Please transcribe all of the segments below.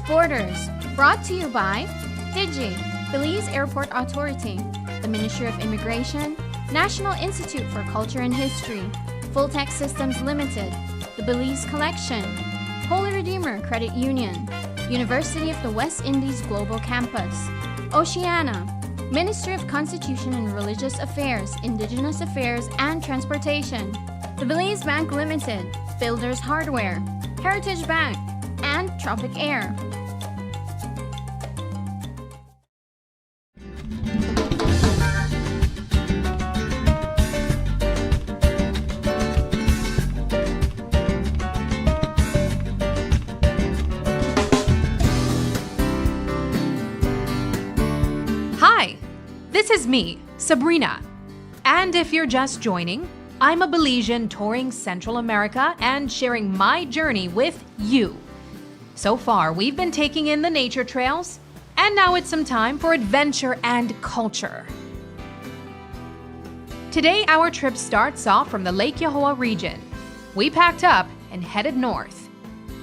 Borders, brought to you by Digi, Belize Airport Authority, the Ministry of Immigration, National Institute for Culture and History, Full Tech Systems Limited, the Belize Collection, Holy Redeemer Credit Union, University of the West Indies Global Campus, Oceana, Ministry of Constitution and Religious Affairs, Indigenous Affairs and Transportation, the Belize Bank Limited, Builders Hardware, Heritage Bank, and Tropic Air. Hi, this is me, Sabrina. And if you're just joining, I'm a Belizean touring Central America and sharing my journey with you. So far, we've been taking in the nature trails, and now it's some time for adventure and culture. Today, our trip starts off from the Lake Yahoa region. We packed up and headed north.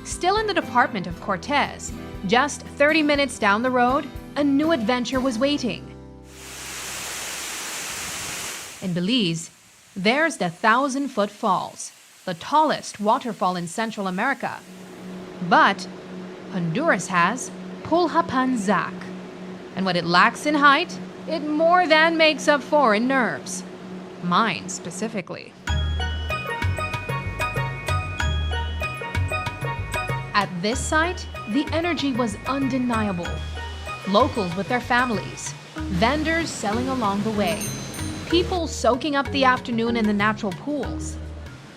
Still in the department of Cortez, just 30 minutes down the road, a new adventure was waiting. In Belize, there's the 1,000-foot Falls, the tallest waterfall in Central America. But Honduras has Pulhapanzak. And what it lacks in height, it more than makes up for in nerves. Mine, specifically. At this site, the energy was undeniable. Locals with their families, vendors selling along the way, people soaking up the afternoon in the natural pools.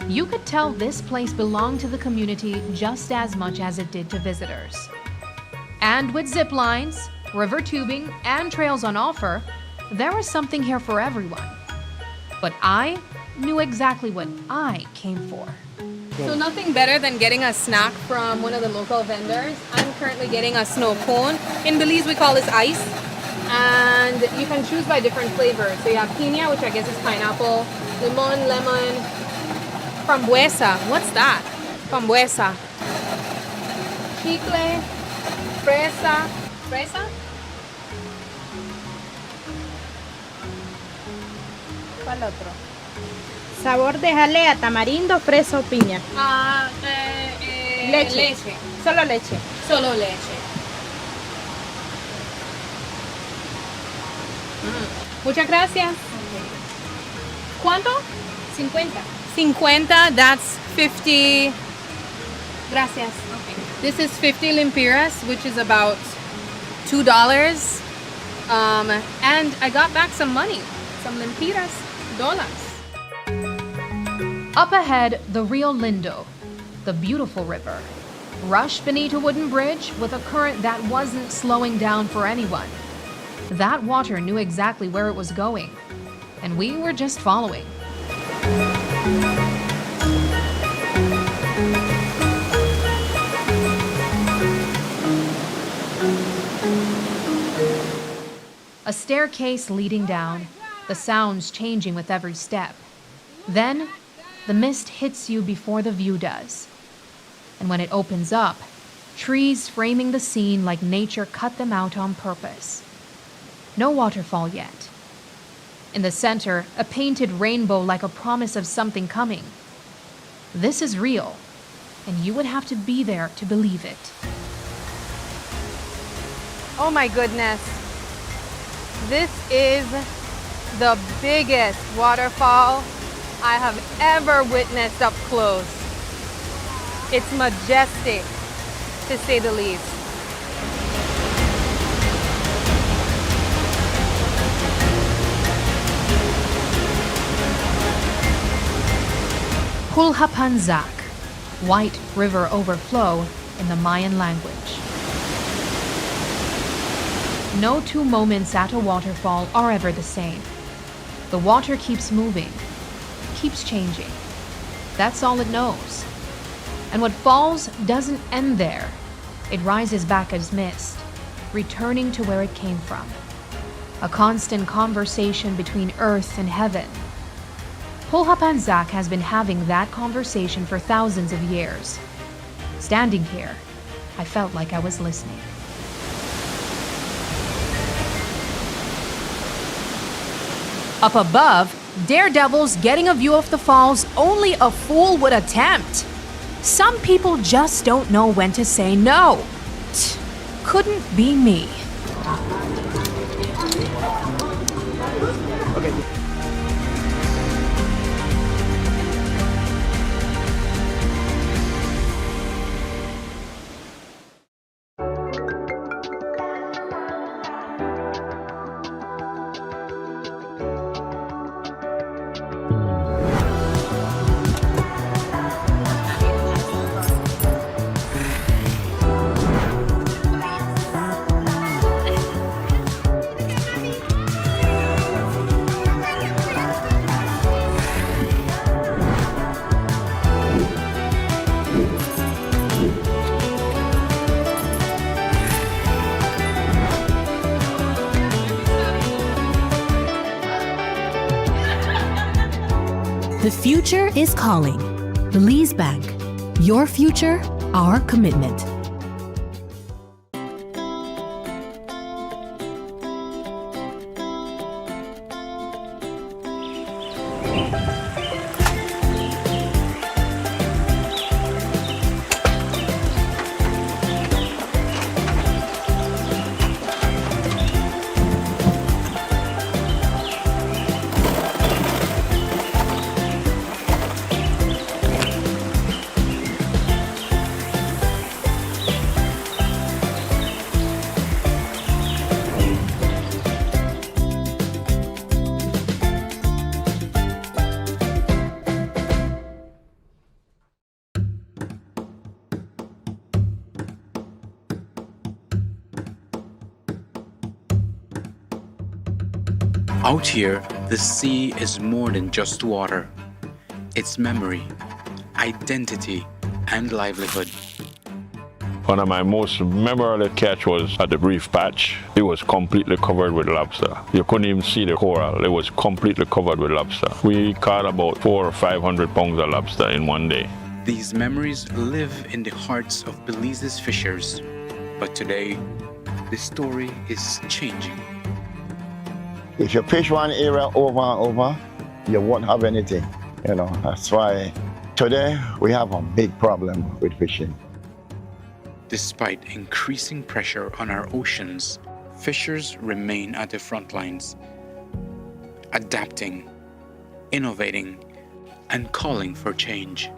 You could tell this place belonged to the community just as much as it did to visitors. And with zip lines, river tubing, and trails on offer, there was something here for everyone. But I knew exactly what I came for. So nothing better than getting a snack from one of the local vendors. I'm currently getting a snow cone. In Belize, we call this ice. And you can choose by different flavors. So you have piña, which I guess is pineapple, lemon, frambuesa. What's that? Frambuesa. Chicle, fresa. Fresa? ¿Cuál otro? Sabor de jalea, tamarindo, fresa o piña. Leche. Solo leche. Solo leche. Muchas gracias. ¿Cuánto? 50. 50, that's 50. Gracias. Okay. This is 50 lempiras, which is about $2. And I got back some money. Some lempiras, dollars. Up ahead, the Rio Lindo, the beautiful river, rushed beneath a wooden bridge with a current that wasn't slowing down for anyone. That water knew exactly where it was going, and we were just following. A staircase leading down, the sounds changing with every step. Then, the mist hits you before the view does. And when it opens up, trees framing the scene like nature cut them out on purpose. No waterfall yet. In the center, a painted rainbow like a promise of something coming. This is real, and you would have to be there to believe it. Oh my goodness. This is the biggest waterfall I have ever witnessed up close. It's majestic, to say the least. Pulhapanzak, White River Overflow in the Mayan language. No two moments at a waterfall are ever the same. The water keeps moving, keeps changing. That's all it knows. And what falls doesn't end there. It rises back as mist, returning to where it came from. A constant conversation between earth and heaven. Pulhapanzak has been having that conversation for thousands of years. Standing here, I felt like I was listening. Up above, daredevils getting a view of the falls only a fool would attempt. Some people just don't know when to say no. Couldn't be me. The future is calling. Belize Bank. Your future, our commitment. Out here, the sea is more than just water. It's memory, identity, and livelihood. One of my most memorable catch was at the reef patch. It was completely covered with lobster. You couldn't even see the coral. It was completely covered with lobster. We caught about 400 or 500 pounds of lobster in one day. These memories live in the hearts of Belize's fishers. But today, the story is changing. If you fish one area over and over, you won't have anything. That's why today we have a big problem with fishing. Despite increasing pressure on our oceans, fishers remain at the front lines, adapting, innovating, and calling for change.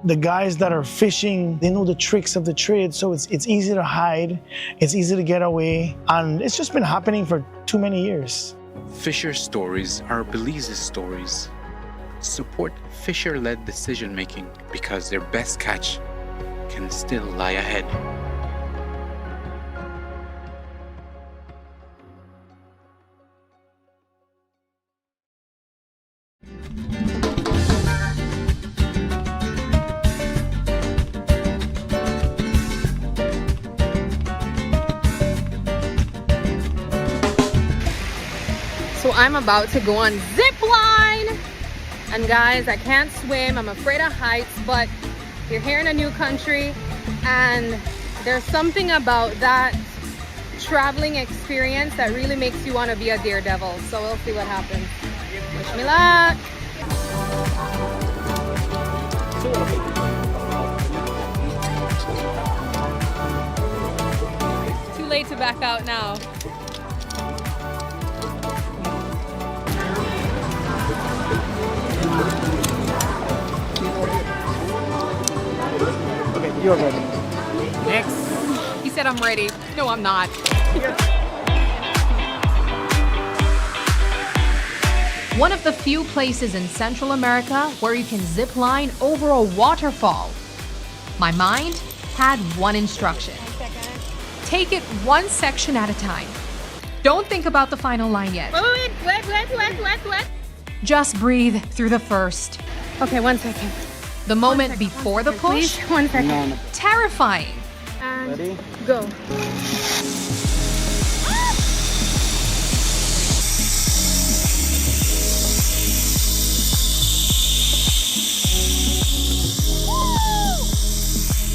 The guys that are fishing, they know the tricks of the trade, so it's easy to hide, it's easy to get away, and it's just been happening for too many years. Fisher stories are Belize's stories. Support fisher-led decision-making because their best catch can still lie ahead. So I'm about to go on Zipline. And guys, I can't swim. I'm afraid of heights, but you're here in a new country and there's something about that traveling experience that really makes you want to be a daredevil. So we'll see what happens. Wish me luck. Too late to back out now. Okay, you're ready. Next. He said I'm ready. No, I'm not. One of the few places in Central America where you can zip line over a waterfall. My mind had one instruction. Take it one section at a time. Don't think about the final line yet. Wait. Just breathe through the first. Okay, 1 second. The moment before the push, Please, 1 second. terrifying. And Ready? go.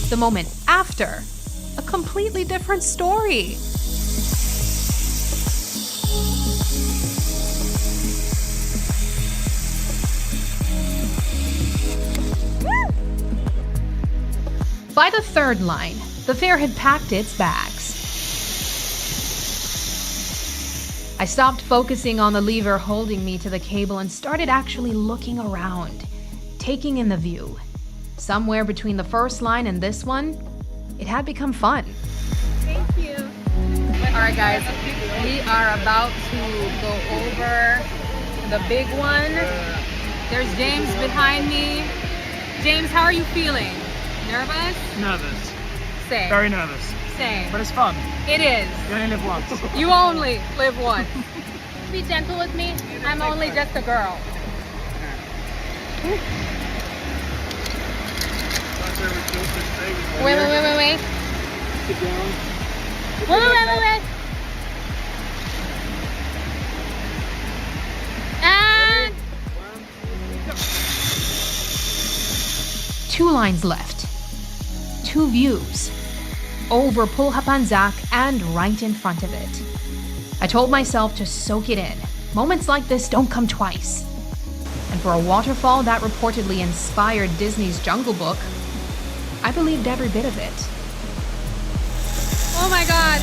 The moment after. A completely different story. By the third line, the fair had packed its bags. I stopped focusing on the lever holding me to the cable and started actually looking around, taking in the view. Somewhere between the first line and this one, it had become fun. Thank you. All right, guys, we are about to go over the big one. There's James behind me. James, how are you feeling? Nervous? Nervous. Same. Very nervous. Same. But it's fun. It is. You only live once. You only live once. Be gentle with me. I'm only just a girl. Wait. Wait. And 2 lines left. 2 views. Over Pulhapanzak and right in front of it. I told myself to soak it in. Moments like this don't come twice. And for a waterfall that reportedly inspired Disney's Jungle Book, I believed every bit of it. oh my God.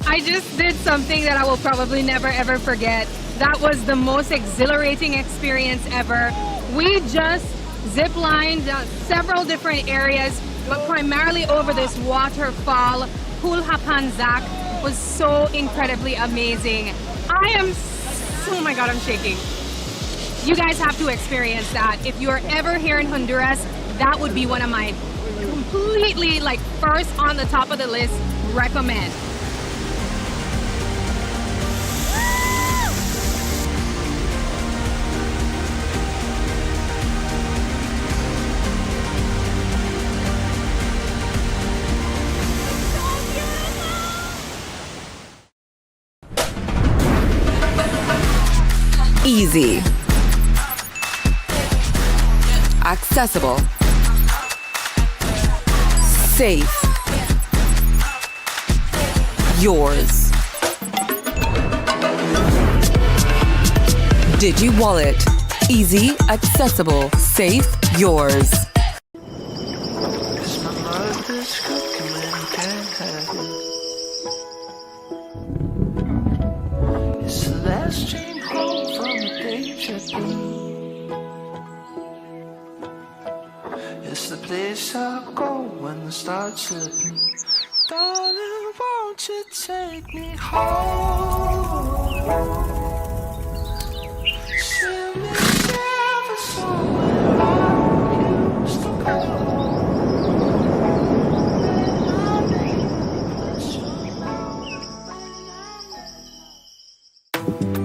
I just did something that I will probably never ever forget. That was the most exhilarating experience ever. We just ziplined several different areas, but primarily over this waterfall. Pulhapanzak was so incredibly amazing. Oh my God, I'm shaking. You guys have to experience that. If you're ever here in Honduras, that would be one of my completely first on the top of the list recommend. Easy. Accessible. Safe. Yours. Digi Wallet. Easy, accessible, safe, yours. It's the last train home from the day tripping. It's the place I go when the stars slipping. Darling, won't you take me home? Send me never somewhere I used to go.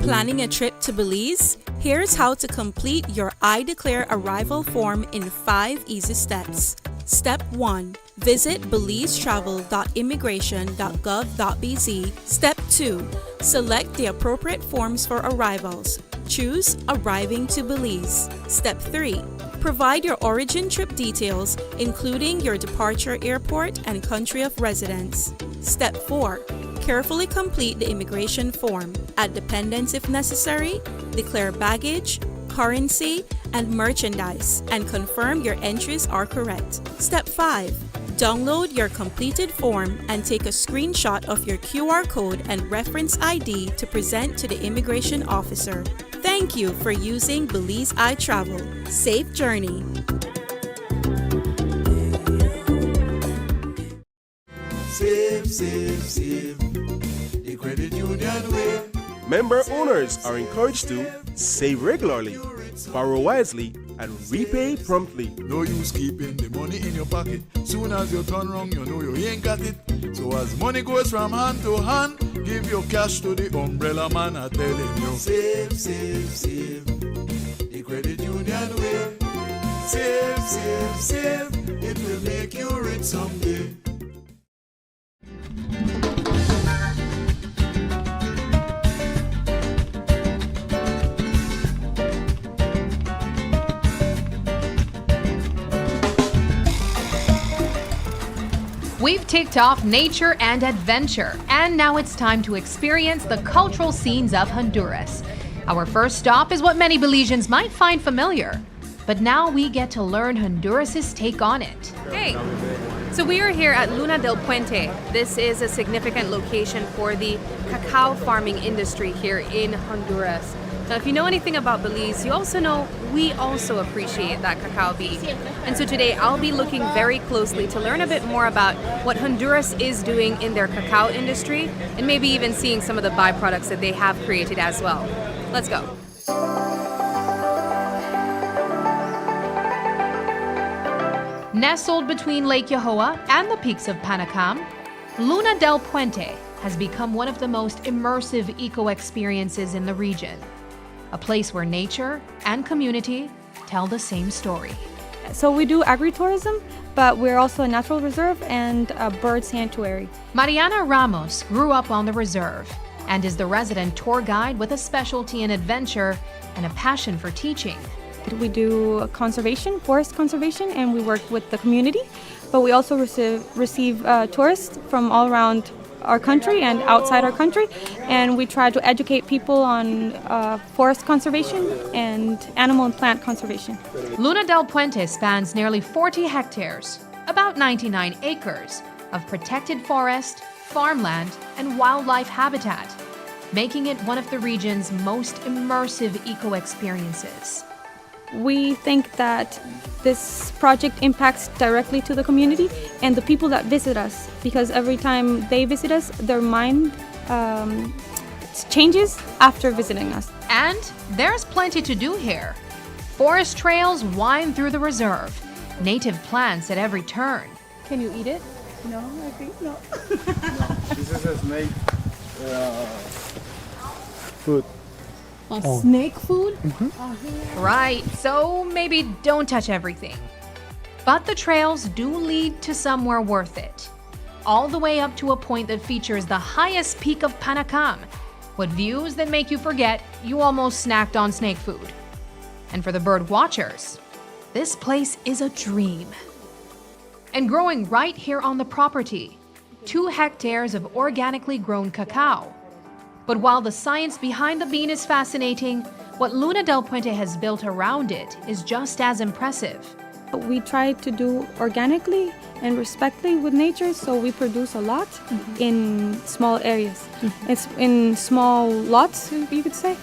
Planning a trip to Belize? Here's how to complete your I Declare Arrival form in 5 easy steps. Step 1. Visit belizetravel.immigration.gov.bz. Step 2. Select the appropriate forms for arrivals. Choose Arriving to Belize. Step 3. Provide your origin trip details, including your departure airport and country of residence. Step 4. Carefully complete the immigration form. Add dependents if necessary, declare baggage, currency, and merchandise, and confirm your entries are correct. Step 5. Download your completed form and take a screenshot of your QR code and reference ID to present to the immigration officer. Then Thank you for using Belize I Travel. Safe journey. Save, save, save. The credit union way. Member owners are encouraged to save regularly, borrow wisely, and repay promptly. No use keeping the money in your pocket. Soon as you turn wrong, you know you ain't got it. So as money goes from hand to hand, give your cash to the umbrella man. I'm telling you. Save, save, save. The credit union way. Save, save, save. It will make you rich someday. We've ticked off nature and adventure, and now it's time to experience the cultural scenes of Honduras. Our first stop is what many Belizeans might find familiar, but now we get to learn Honduras' take on it. Hey, so we are here at Luna del Puente. This is a significant location for the cacao farming industry here in Honduras. Now, if you know anything about Belize, you also know we also appreciate that cacao bean. And so today I'll be looking very closely to learn a bit more about what Honduras is doing in their cacao industry and maybe even seeing some of the byproducts that they have created as well. Let's go. Nestled between Lake Yohoa and the peaks of Panacam, Luna del Puente has become one of the most immersive eco-experiences in the region. A place where nature and community tell the same story. So we do agritourism, but we're also a natural reserve and a bird sanctuary. Mariana Ramos grew up on the reserve and is the resident tour guide with a specialty in adventure and a passion for teaching. We do conservation, forest conservation, and we work with the community, but we also receive tourists from all around our country and outside our country, and we try to educate people on forest conservation and animal and plant conservation. Luna del Puente spans nearly 40 hectares, about 99 acres, of protected forest, farmland, and wildlife habitat, making it one of the region's most immersive eco-experiences. We think that this project impacts directly to the community and the people that visit us, because every time they visit us, their mind changes after visiting us. And there's plenty to do here. Forest trails wind through the reserve, native plants at every turn. Can you eat it? No, I think no. This is a snake food. Snake food? Right, so maybe don't touch everything. But the trails do lead to somewhere worth it. All the way up to a point that features the highest peak of Panacam, with views that make you forget you almost snacked on snake food. And for the bird watchers, this place is a dream. And growing right here on the property, 2 hectares of organically grown cacao. But while the science behind the bean is fascinating, what Luna del Puente has built around it is just as impressive. We try to do organically and respectfully with nature, so we produce a lot in small areas. It's in small lots, you could say.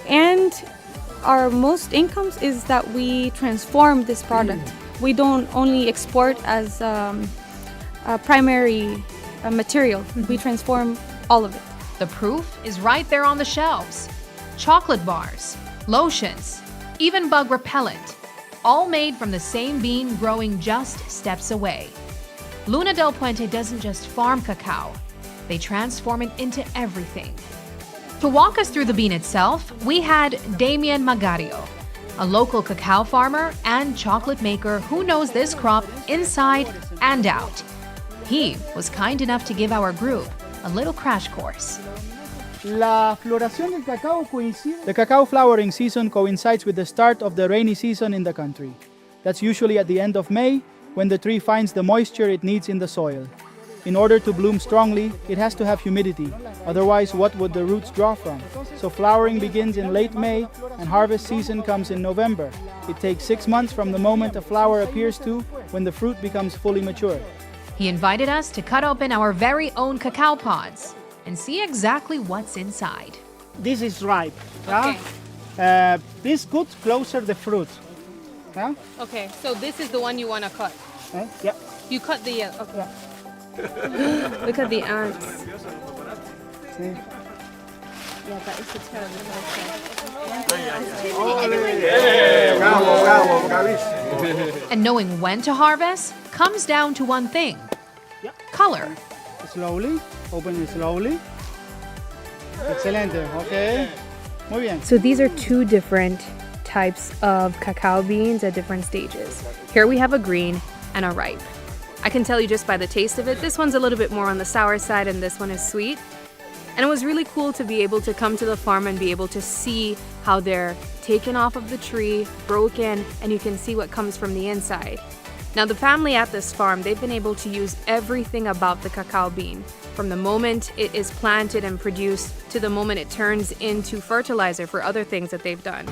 And our most incomes is that we transform this product. We don't only export as a primary material. We transform all of it. The proof is right there on the shelves. Chocolate bars, lotions, even bug repellent, all made from the same bean growing just steps away. Luna del Puente doesn't just farm cacao, they transform it into everything. To walk us through the bean itself, we had Damian Magario, a local cacao farmer and chocolate maker who knows this crop inside and out. He was kind enough to give our group a little crash course. La floración del cacao coincide. The cacao flowering season coincides with the start of the rainy season in the country. That's usually at the end of May, when the tree finds the moisture it needs in the soil. In order to bloom strongly, it has to have humidity, otherwise what would the roots draw from? So flowering begins in late May and harvest season comes in November. It takes 6 months from the moment a flower appears to when the fruit becomes fully mature. He invited us to cut open our very own cacao pods and see exactly what's inside. this is ripe. Okay. Please cut closer the fruit. Yeah? Okay, so this is the one you want to cut. Yeah. You cut the yellow. Okay. Look at the ants. See? Yeah, that is the And knowing when to harvest comes down to one thing: color. Slowly, open it slowly. Excelente, okay. Muy bien. So these are two different types of cacao beans at different stages. Here we have a green and a ripe. I can tell you just by the taste of it, this one's a little bit more on the sour side and this one is sweet. And it was really cool to be able to come to the farm and be able to see how they're taken off of the tree, broken, and you can see what comes from the inside. Now the family at this farm, they've been able to use everything about the cacao bean, from the moment it is planted and produced to the moment it turns into fertilizer for other things that they've done.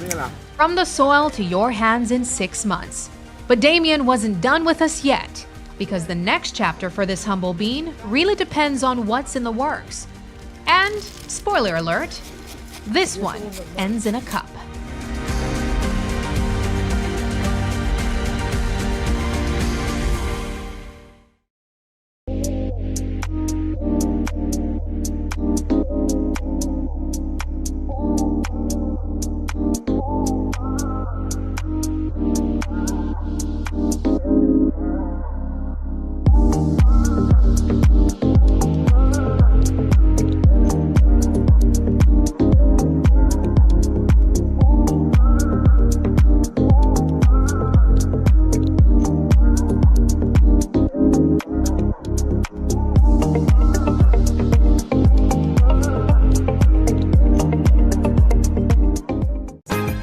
From the soil to your hands in 6 months. But Damien wasn't done with us yet, because the next chapter for this humble bean really depends on what's in the works. And, spoiler alert, this one ends in a cup.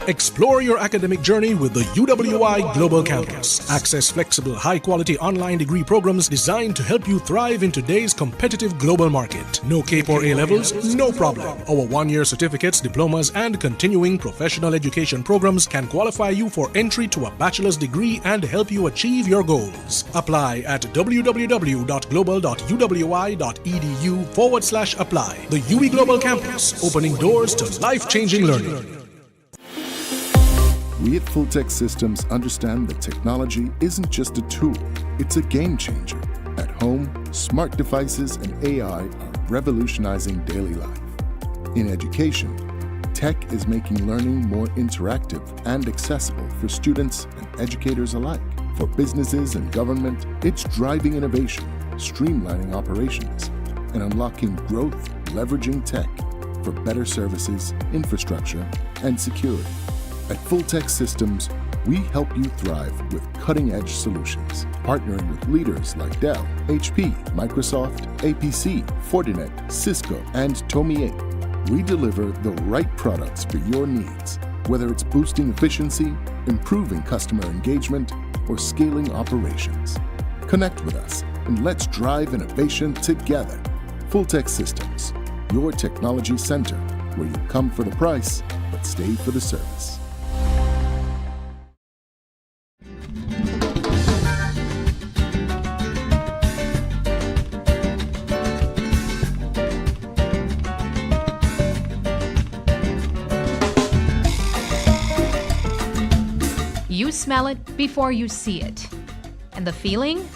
Explore your academic journey with the UWI Global Campus. Access flexible, high-quality online degree programs designed to help you thrive in today's competitive global market. No CAPE or A-levels? No problem. Our one-year certificates, diplomas, and continuing professional education programs can qualify you for entry to a bachelor's degree and help you achieve your goals. Apply at www.global.uwi.edu/apply. The UWI Global Campus, opening doors to life-changing learning. We at Fulltech Systems understand that technology isn't just a tool, it's a game changer. At home, smart devices and AI are revolutionizing daily life. In education, tech is making learning more interactive and accessible for students and educators alike. For businesses and government, it's driving innovation, streamlining operations, and unlocking growth, leveraging tech for better services, infrastructure, and security. At Fulltech Systems, we help you thrive with cutting-edge solutions, partnering with leaders like Dell, HP, Microsoft, APC, Fortinet, Cisco, and Tomy Inc. We deliver the right products for your needs, whether it's boosting efficiency, improving customer engagement, or scaling operations. Connect with us and let's drive innovation together. Fulltech Systems, your technology center, where you come for the price, but stay for the service. You smell it before you see it. And the feeling?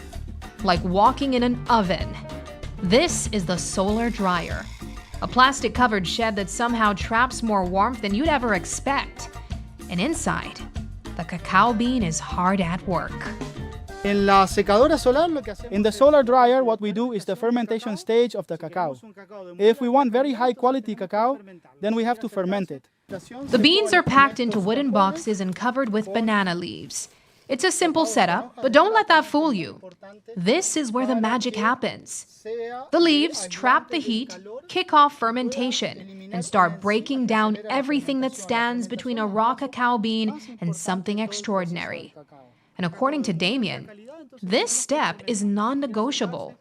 Like walking in an oven. This is the solar dryer. A plastic-covered shed that somehow traps more warmth than you'd ever expect. And inside, the cacao bean is hard at work. In the solar dryer, what we do is the fermentation stage of the cacao. If we want very high quality cacao, then we have to ferment it. The beans are packed into wooden boxes and covered with banana leaves. It's a simple setup, but don't let that fool you. This is where the magic happens. The leaves trap the heat, kick off fermentation, and start breaking down everything that stands between a raw cacao bean and something extraordinary. And according to Damien, this step is non-negotiable.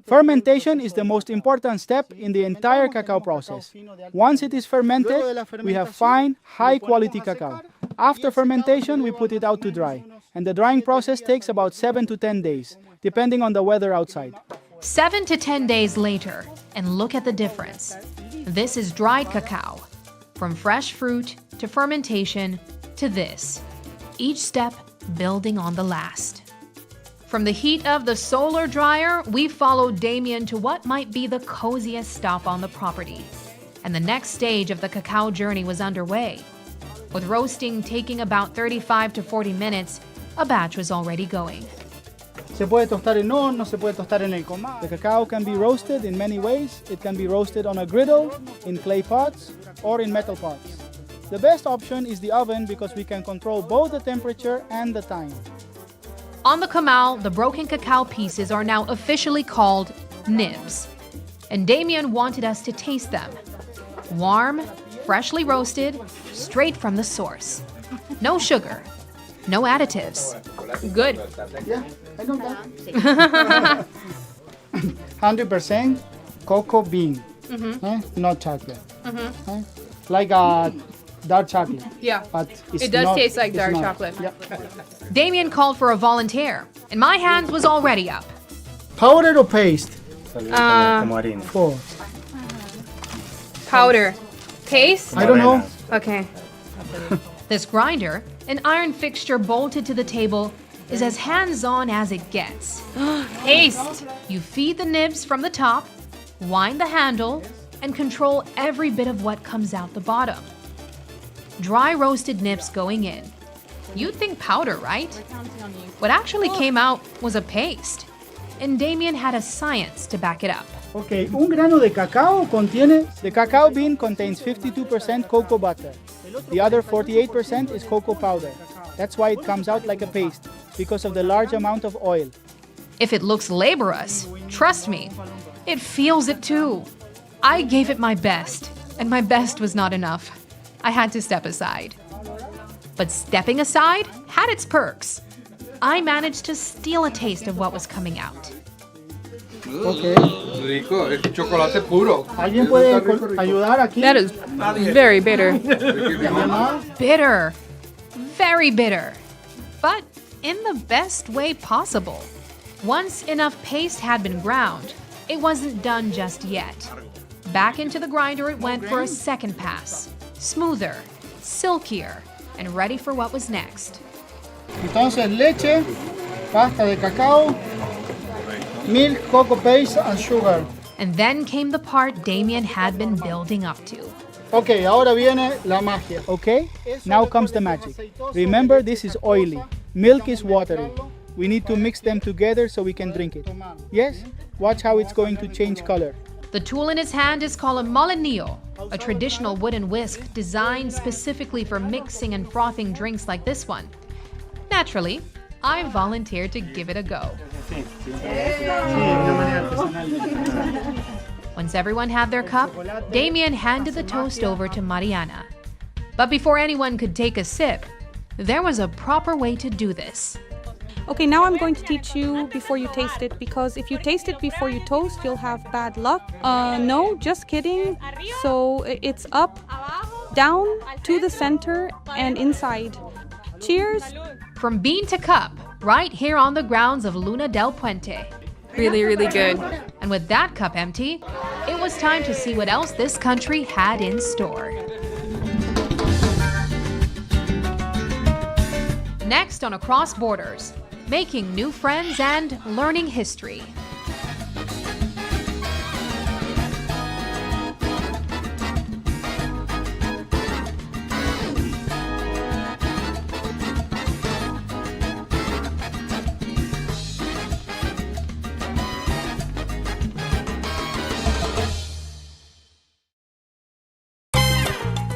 Fermentation is the most important step in the entire cacao process. Once it is fermented, we have fine, high-quality cacao. After fermentation, we put it out to dry, and the drying process takes about 7 to 10 days, depending on the weather outside. 7 to 10 days later, and look at the difference. This is dried cacao. From fresh fruit to fermentation to this. Each step building on the last. From the heat of the solar dryer, we followed Damien to what might be the coziest stop on the property. And the next stage of the cacao journey was underway. With roasting taking about 35 to 40 minutes, a batch was already going. Se puede tostar en horno, se puede tostar en el comal. The cacao can be roasted in many ways. It can be roasted on a griddle, in clay pots, or in metal pots. The best option is the oven because we can control both the temperature and the time. On the comal, the broken cacao pieces are now officially called nibs. And Damien wanted us to taste them. Warm, freshly roasted, straight from the source. No sugar, no additives. Good. Yeah, I know that. 100% cocoa bean, not chocolate. Like a dark chocolate. Yeah, but it does taste like dark chocolate. Yeah. Damien called for a volunteer, and my hand was already up. Powder or paste? Four. Powder. Paste? I don't know. Okay. This grinder, an iron fixture bolted to the table, is as hands-on as it gets. Paste. You feed the nibs from the top, wind the handle, and control every bit of what comes out the bottom. Dry roasted nibs going in. You'd think powder, right? What actually came out was a paste. And Damien had a science to back it up. Okay, un grano de cacao contiene... The cacao bean contains 52% cocoa butter. The other 48% is cocoa powder. That's why it comes out like a paste, because of the large amount of oil. If it looks laborious, trust me, it feels it too. I gave it my best, and my best was not enough. I had to step aside. But stepping aside had its perks. I managed to steal a taste of what was coming out. Okay. Rico, es chocolate puro. ¿Alguien puede ayudar aquí? That is very bitter. Bitter. Very bitter. But in the best way possible. Once enough paste had been ground, it wasn't done just yet. Back into the grinder it went for a second pass. Smoother, silkier, and ready for what was next. Entonces leche, pasta de cacao, milk, cocoa paste, and sugar. And then came the part Damien had been building up to. Okay, ahora viene la magia. Okay, now comes the magic. Remember, this is oily. Milk is watery. We need to mix them together so we can drink it. Yes? Watch how it's going to change color. The tool in his hand is called a molinillo, a traditional wooden whisk designed specifically for mixing and frothing drinks like this one. Naturally, I volunteered to give it a go. Once everyone had their cup, Damien handed the toast over to Mariana. But before anyone could take a sip, there was a proper way to do this. Okay, now I'm going to teach you before you taste it, because if you taste it before you toast, you'll have bad luck. No, just kidding. So it's up, down, to the center, and inside. Cheers. From bean to cup, right here on the grounds of Luna del Puente. Really, really good. And with that cup empty, it was time to see what else this country had in store. Next on Across Borders, making new friends and learning history.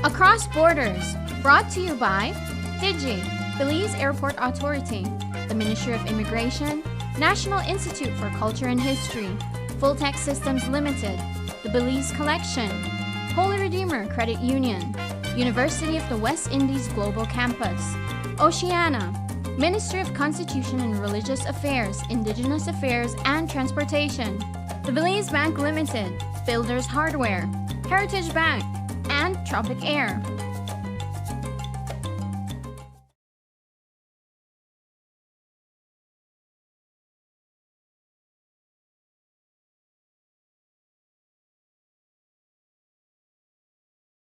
Across Borders, brought to you by Digi, Belize Airport Authority, the Ministry of Immigration, National Institute for Culture and History, Full Tech Systems Limited, the Belize Collection, Holy Redeemer Credit Union, University of the West Indies Global Campus, Oceana, Ministry of Constitution and Religious Affairs, Indigenous Affairs and Transportation, the Belize Bank Limited, Builders Hardware, Heritage Bank, and Tropic Air.